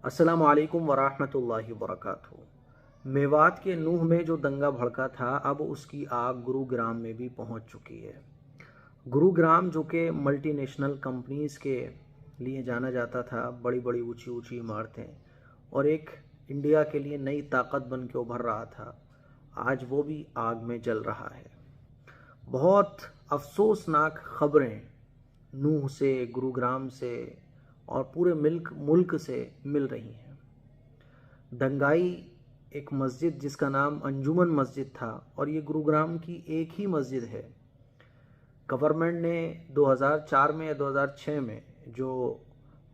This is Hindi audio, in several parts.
अस्सलामु अलैकुम वरहमतुल्लाहि वबरकातुहू। मेवात के नूह में जो दंगा भड़का था, अब उसकी आग गुरुग्राम में भी पहुंच चुकी है। गुरुग्राम जो कि मल्टीनेशनल कंपनीज़ के लिए जाना जाता था, बड़ी बड़ी ऊंची ऊंची इमारतें, और एक इंडिया के लिए नई ताकत बन के उभर रहा था, आज वो भी आग में जल रहा है। बहुत अफसोसनाक खबरें नूह से, गुरुग्राम से और पूरे मुल्क से मिल रही हैं। दंगाई एक मस्जिद जिसका नाम अंजुमन मस्जिद था, और ये गुरुग्राम की एक ही मस्जिद है। गवर्नमेंट ने 2004 में या 2006 में जो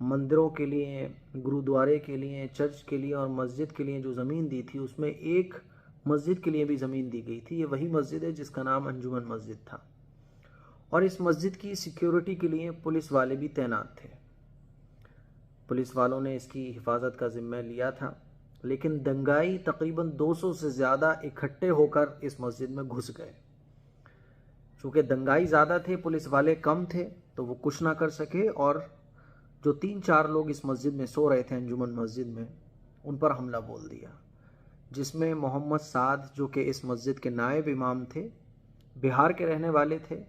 मंदिरों के लिए, गुरुद्वारे के लिए, चर्च के लिए और मस्जिद के लिए जो ज़मीन दी थी, उसमें एक मस्जिद के लिए भी ज़मीन दी गई थी। ये वही मस्जिद है जिसका नाम अंजुमन मस्जिद था, और इस मस्जिद की सिक्योरिटी के लिए पुलिस वाले भी तैनात थे। पुलिस वालों ने इसकी हिफाजत का जिम्मा लिया था, लेकिन दंगाई तकरीबन 200 से ज़्यादा इकट्ठे होकर इस मस्जिद में घुस गए। चूँकि दंगाई ज़्यादा थे, पुलिस वाले कम थे, तो वो कुछ ना कर सके, और जो 3-4 लोग इस मस्जिद में सो रहे थे अंजुमन मस्जिद में, उन पर हमला बोल दिया, जिसमें मोहम्मद साद जो कि इस मस्जिद के नायब इमाम थे, बिहार के रहने वाले थे,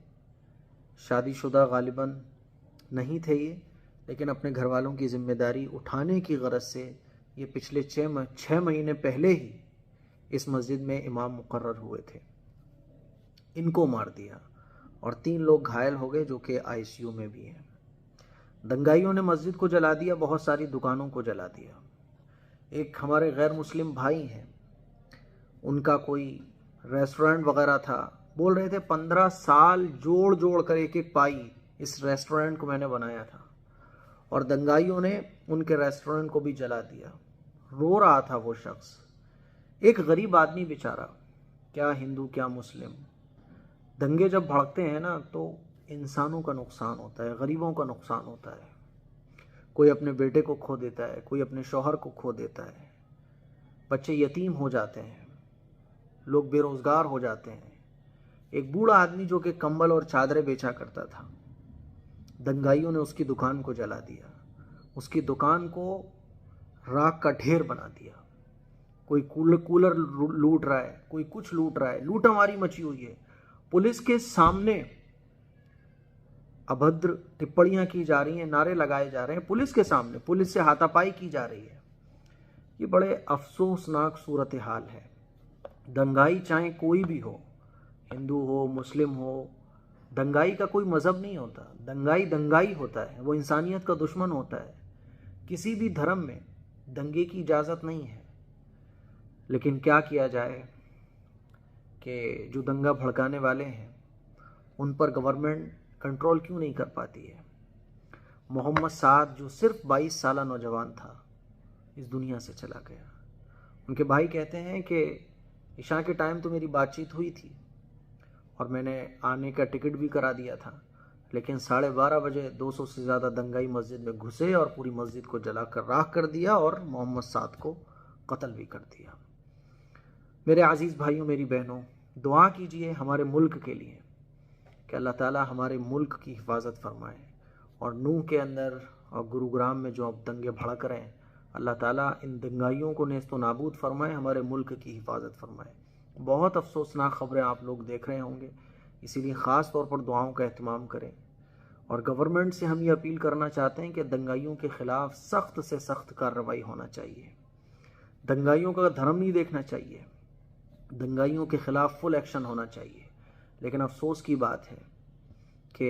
शादीशुदा गालिबन नहीं थे ये, लेकिन अपने घर वालों की जिम्मेदारी उठाने की गरज से ये पिछले 6 महीने पहले ही इस मस्जिद में इमाम मुकर्रर हुए थे। इनको मार दिया और 3 लोग घायल हो गए जो कि आईसीयू में भी हैं। दंगाइयों ने मस्जिद को जला दिया, बहुत सारी दुकानों को जला दिया। एक हमारे गैर मुस्लिम भाई हैं, उनका कोई रेस्टोरेंट वगैरह था, बोल रहे थे 15 साल जोड़ जोड़ कर एक एक पाई इस रेस्टोरेंट को मैंने बनाया था, और दंगाइयों ने उनके रेस्टोरेंट को भी जला दिया। रो रहा था वो शख्स, एक गरीब आदमी बेचारा, क्या हिंदू क्या मुस्लिम। दंगे जब भड़कते हैं ना, तो इंसानों का नुकसान होता है, गरीबों का नुकसान होता है। कोई अपने बेटे को खो देता है, कोई अपने शौहर को खो देता है, बच्चे यतीम हो जाते हैं, लोग बेरोजगार हो जाते हैं। एक बूढ़ा आदमी जो कि कंबल और चादरें बेचा करता था, दंगाइयों ने उसकी दुकान को जला दिया, उसकी दुकान को राख का ढेर बना दिया। कोई कूलर लूट रहा है, कोई कुछ लूट रहा है, लूटामारी मची हुई है। पुलिस के सामने अभद्र टिप्पणियां की जा रही हैं, नारे लगाए जा रहे हैं पुलिस के सामने, पुलिस से हाथापाई की जा रही है। ये बड़े अफसोसनाक सूरत हाल है। दंगाई चाहे कोई भी हो, हिंदू हो, मुस्लिम हो, दंगाई का कोई मज़हब नहीं होता। दंगाई दंगाई होता है, वो इंसानियत का दुश्मन होता है। किसी भी धर्म में दंगे की इजाज़त नहीं है। लेकिन क्या किया जाए कि जो दंगा भड़काने वाले हैं, उन पर गवर्नमेंट कंट्रोल क्यों नहीं कर पाती है। मोहम्मद साद जो सिर्फ 22 साल नौजवान था, इस दुनिया से चला गया। उनके भाई कहते हैं कि इशा के टाइम तो मेरी बातचीत हुई थी और मैंने आने का टिकट भी करा दिया था, लेकिन 12:30 बजे 200 से ज़्यादा दंगाई मस्जिद में घुसे और पूरी मस्जिद को जलाकर राख कर दिया और मोहम्मद साद को कत्ल भी कर दिया। मेरे अजीज़ भाइयों, मेरी बहनों, दुआ कीजिए हमारे मुल्क के लिए कि अल्लाह ताला हमारे मुल्क की हिफाजत फरमाए, और नूह के अंदर और गुरुग्राम में जो अब दंगे भड़क रहे हैं, अल्लाह ताला इन दंगाइयों को नेस्तो नाबूद फरमाए, हमारे मुल्क की हिफाजत फरमाए। बहुत अफसोसनाक खबरें आप लोग देख रहे होंगे, इसीलिए ख़ास तौर पर दुआओं का एहतमाम करें। और गवर्नमेंट से हम ये अपील करना चाहते हैं कि दंगाइयों के ख़िलाफ़ सख्त से सख्त कार्रवाई होना चाहिए। दंगाइयों का धर्म नहीं देखना चाहिए, दंगाइयों के ख़िलाफ़ फुल एक्शन होना चाहिए। लेकिन अफसोस की बात है कि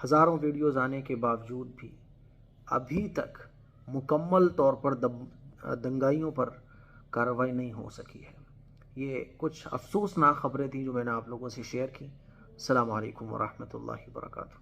हज़ारों वीडियोज़ आने के बावजूद भी अभी तक मुकम्मल तौर पर दंगाइयों पर कार्रवाई नहीं हो सकी है। ये कुछ अफसोसनाक खबरें थी जो मैंने आप लोगों से शेयर की। अस्सलामु अलैकुम वरहमतुल्लाहि वबरकातुहू।